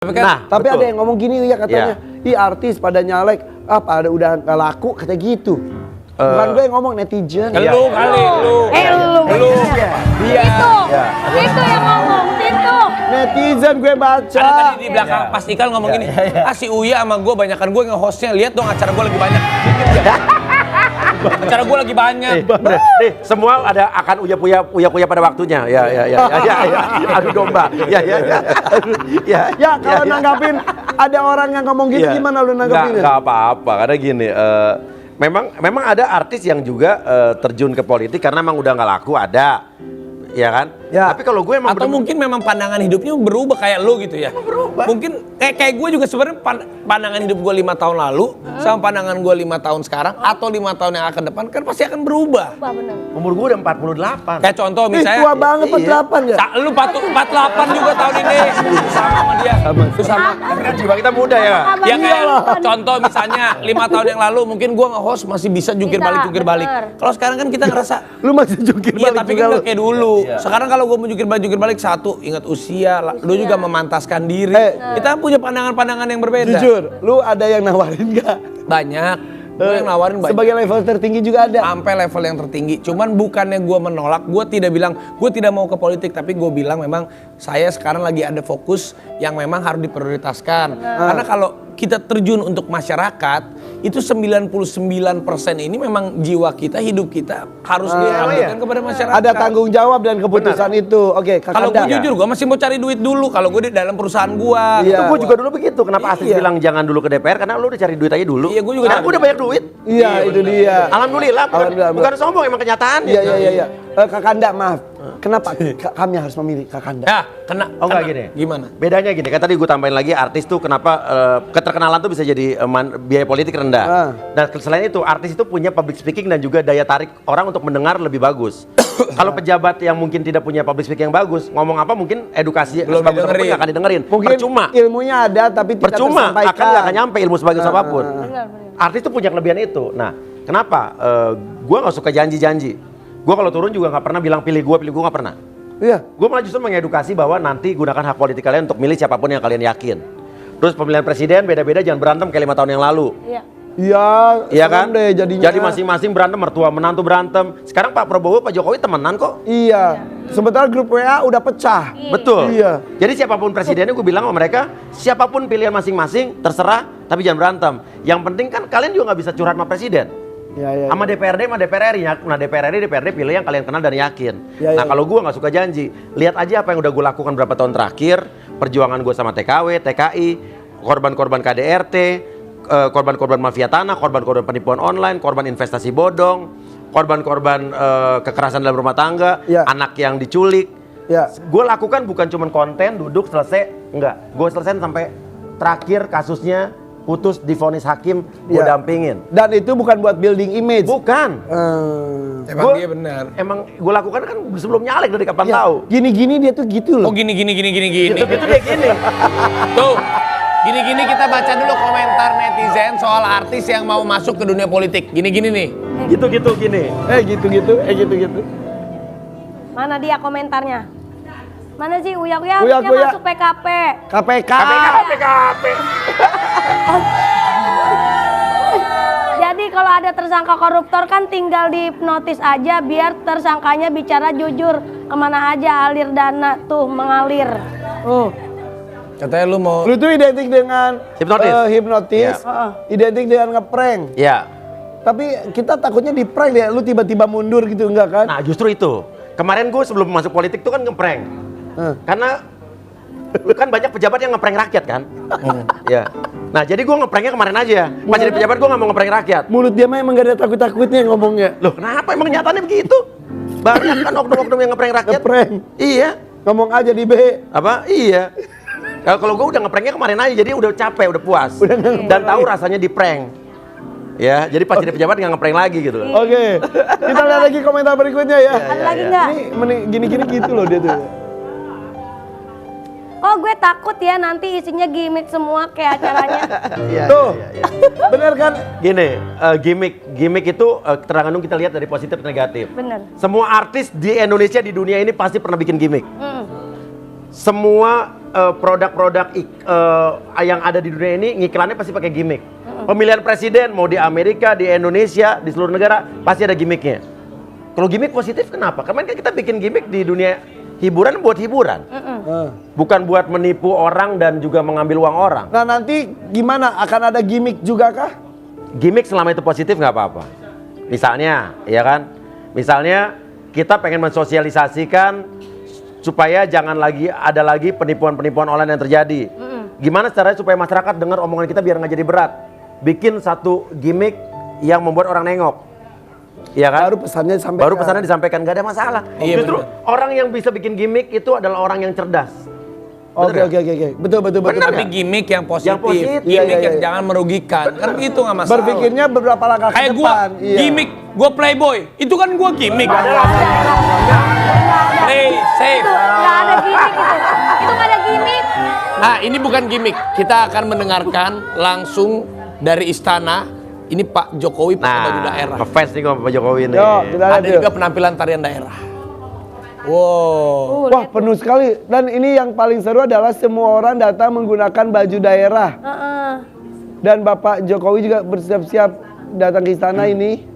Tapi ada yang ngomong gini ya katanya, ih artis pada nyalek, pada udah nggak laku, kata gitu. Bukan gue yang ngomong, netizen. Lu kali, lu. Dia. Itu yang ngomong, itu. Netizen gue baca. Karena tadi di belakang pas Ikal ngomong gini, si Uya sama gue banyakan gue nge-hostnya, lihat dong acara gue lagi banyak. Acara gue lagi banyak. Nih, semua ada akan uya-kuya pada waktunya. Ya. Adu domba. Ya, kalau nanggapin ada orang yang ngomong gitu gimana lu nanggapinnya? Nggak apa-apa, karena gini, memang ada artis yang juga terjun ke politik karena emang udah nggak laku, ada. Ya kan? Ya. Tapi kalau gue emang Atau mungkin memang pandangan hidupnya berubah kayak lu gitu ya. Berubah. Mungkin kayak gue juga sebenarnya pandangan hidup gue 5 tahun lalu sama pandangan gue 5 tahun sekarang atau 5 tahun yang akan depan kan pasti akan berubah. Wah, bener. umur gue udah 48. Kayak contoh misalnya Tua banget 48 ya? Lu 48 juga tahun ini. Sama dia. Itu sama. Tapi kan jiwa kita muda ya. Ya kayak contoh misalnya 5 tahun yang lalu mungkin gue nge-host masih bisa jungkir balik. Kalau sekarang kan kita ngerasa Lu masih jungkir iya, balik tapi juga kan lu. gak kayak dulu. Sekarang kalau gue mau jungkir balik satu, ingat usia, lu juga memantaskan diri. Kita punya pandangan-pandangan yang berbeda. Jujur, lu ada yang nawarin gak? Banyak. Gue yang nawarin banyak. Sebagai level tertinggi juga ada. Sampai level yang tertinggi. Cuman bukannya gue menolak, gue tidak bilang gue tidak mau ke politik, tapi gue bilang memang saya sekarang lagi ada fokus yang memang harus diprioritaskan. Karena kalau kita terjun untuk masyarakat, itu 99% ini memang jiwa kita, hidup kita harus diabdikan kepada masyarakat. Ada tanggung jawab dan keputusan itu. Oke, Kalau gue jujur, gue masih mau cari duit dulu. Kalau gue di dalam perusahaan gue. Itu gue juga dulu begitu. Kenapa Astrid bilang jangan dulu ke DPR? Karena lu udah cari duit aja dulu. Iya, gue juga Karena gue udah banyak duit. Iya, itu dia. Alhamdulillah. Bukan sombong, emang kenyataan. Iya. Kakanda, maaf. Kenapa kami harus memilih Kakanda? Ya, kena. Oh enggak gini. Gimana? Bedanya gini, kan tadi gue tambahin lagi artis tuh kenapa keterkenalan tuh bisa jadi biaya politik rendah. Dan selain itu artis itu punya public speaking dan juga daya tarik orang untuk mendengar lebih bagus. Kalau pejabat yang mungkin tidak punya public speaking yang bagus, ngomong apa mungkin edukasi belum sebagus apapun nggak akan didengerin. Mungkin Percuma. ilmunya ada tapi tidak Percuma, tersampaikan. nggak akan nyampe ilmu sebagus apapun. Bener. Artis tuh punya kelebihan itu. Nah, kenapa? Gue nggak suka janji-janji. Gue kalau turun juga nggak pernah bilang pilih gue nggak pernah. Iya. Gue malah justru mengedukasi bahwa nanti gunakan hak politik kalian untuk milih siapapun yang kalian yakin. Terus pemilihan presiden beda-beda, jangan berantem kayak 5 tahun yang lalu. Iya. Iya kan? Deh, jadinya. Jadi masing-masing berantem, mertua menantu berantem. Sekarang Pak Prabowo, Pak Jokowi temenan kok. Iya. Sementara grup WA udah pecah. Betul. Iya. Jadi siapapun presidennya gue bilang sama mereka, siapapun pilihan masing-masing terserah, tapi jangan berantem. Yang penting kan kalian juga nggak bisa curhat sama presiden. Iya. Sama DPRD sama DPR RI. Nah DPRD pilih yang kalian kenal dan yakin. Iya. Nah kalau gue nggak suka janji, lihat aja apa yang udah gue lakukan berapa tahun terakhir, perjuangan gue sama TKW, TKI, korban-korban KDRT, korban-korban mafia tanah, korban-korban penipuan online, korban investasi bodong, korban-korban kekerasan dalam rumah tangga, anak yang diculik. Gue lakukan bukan cuma konten, duduk selesai, enggak. Gue selesai sampai terakhir kasusnya putus divonis hakim, gue dampingin. Dan itu bukan buat building image. Bukan. Emang dia benar. Emang gue lakukan kan sebelum nyalek dari kapan tahu. Gini-gini dia tuh gitu loh. Oh gini. Gitu dia gini. Tuh. Gini kita baca dulu komentar netizen soal artis yang mau masuk ke dunia politik. Gini nih. Gitu gini. Gitu. Mana dia komentarnya? Mana sih Uya masuk PKP? KPK. Jadi kalau ada tersangka koruptor kan tinggal dihipnotis aja biar tersangkanya bicara jujur. Kemana aja alir dana tuh mengalir. Katanya lu mau. Lu tuh identik dengan hipnotis. Identik dengan ngeprank. Iya. Tapi kita takutnya di prank ya, lu tiba-tiba mundur gitu enggak kan? Nah justru itu. Kemarin gue sebelum masuk politik tuh kan ngeprank. Karena kan banyak pejabat yang ngeprank rakyat kan. Ya. Nah jadi gue ngepranknya kemarin aja. Pas jadi pejabat gue gak mau ngeprank rakyat. Mulut dia mah emang gak ada takut-takutnya ngomongnya. Loh kenapa emang nyatanya begitu? Banyak kan oknum-oknum yang ngeprank rakyat. Ngeprank. Iya. Ngomong aja di B. Apa? Iya. Kalau gue udah ngepranknya kemarin aja, jadi udah capek, udah puas. Dan tahu rasanya di prank. Ya, jadi pas jadi pejabat nggak ngeprank lagi gitu. Oke. Kita lihat lagi komentar berikutnya ya. Ada lagi nggak? Ini gini-gini gitu loh dia tuh. Oh gue takut ya nanti isinya gimmick semua kayak acaranya. Tuh, bener kan? Gini, gimmick itu tergantung kita lihat dari positif dan negatif. Bener. Semua artis di Indonesia di dunia ini pasti pernah bikin gimmick. Semua produk-produk yang ada di dunia ini ngiklannya pasti pakai gimmick. Pemilihan presiden mau di Amerika, di Indonesia, di seluruh negara pasti ada gimmicknya. Kalau gimmick positif kenapa? Kemarin kan kita bikin gimmick di dunia hiburan buat hiburan. Bukan buat menipu orang dan juga mengambil uang orang. Nah nanti gimana? Akan ada gimmick juga kah? Gimmick selama itu positif nggak apa-apa. Misalnya, ya kan? Misalnya kita pengen mensosialisasikan supaya jangan ada lagi penipuan-penipuan online yang terjadi. Gimana caranya supaya masyarakat dengar omongan kita biar nggak jadi berat? Bikin satu gimmick yang membuat orang nengok. Iya kan? Baru pesannya disampaikan, nggak ada masalah. Iya, Justru orang yang bisa bikin gimmick itu adalah orang yang cerdas. Oke. Betul. Tapi gimmick yang positif, positif. gimmick Iya. yang jangan merugikan. Kan itu nggak masalah. Berpikirnya beberapa langkah ke Kayak gua depan. Iya. gimmick, gua playboy. Itu kan gua gimmick. Play safe. Nggak ada gimmick itu. Itu nggak ada gimmick. Nah, ini bukan gimmick. Kita akan mendengarkan langsung dari istana. Ini Pak Jokowi pakai baju daerah. Ngefans nih sama Pak Jokowi nih. Yo, kita lihat Ada yuk. juga penampilan tarian daerah. Wow. Wah penuh sekali. Dan ini yang paling seru adalah semua orang datang menggunakan baju daerah. Dan Bapak Jokowi juga bersiap-siap datang ke istana ini.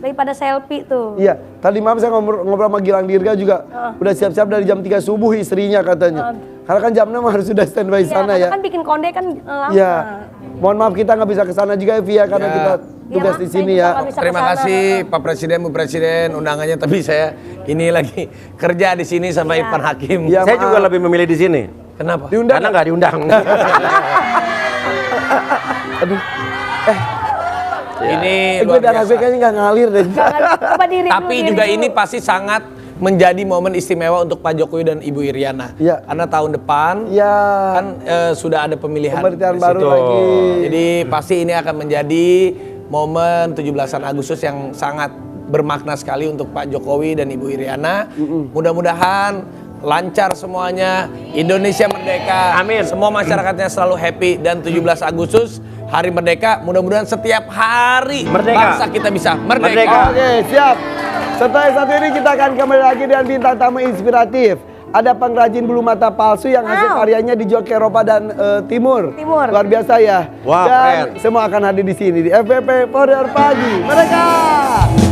Daripada selfie tuh. Iya, tadi malam saya ngobrol sama Gilang Dirga juga udah siap-siap dari jam 3 subuh istrinya katanya. Karena kan jam 6 harus sudah standby sana ya. Kan bikin konde kan lama. Iya. Mohon maaf kita nggak bisa ke sana juga ya Via karena Ya. kita tugas di sini ya. Terima kasih Pak Presiden, Bu Presiden undangannya, tapi saya ini lagi kerja di sini sama Irfan Hakim. Iya, Saya maaf. juga lebih memilih di sini. Kenapa? Diundang Karena nggak diundang. Aduh. Ini Gue luar darah gue biasa. kayaknya nggak ngalir deh. Jangan coba diri Tapi juga ini pasti sangat menjadi momen istimewa untuk Pak Jokowi dan Ibu Iriana. Iya. Karena tahun depan Iya. kan sudah ada pemilihan Pemerintahan presiden. baru lagi. Jadi pasti ini akan menjadi momen 17-an Agustus yang sangat bermakna sekali untuk Pak Jokowi dan Ibu Iriana. Mudah-mudahan lancar semuanya, Indonesia merdeka. Amin. Semua masyarakatnya selalu happy dan 17 Agustus Hari Merdeka, mudah-mudahan setiap hari Merdeka. bangsa kita bisa merdeka. Merdeka. Oke, siap. Setelah satu ini kita akan kembali lagi dengan bintang tamu inspiratif. Ada pengrajin bulu mata palsu yang hasil karyanya dijual ke Eropa dan Timur. Luar biasa ya. Wah, dan keren. semua akan hadir di sini di FVP Poder Pagi. Merdeka!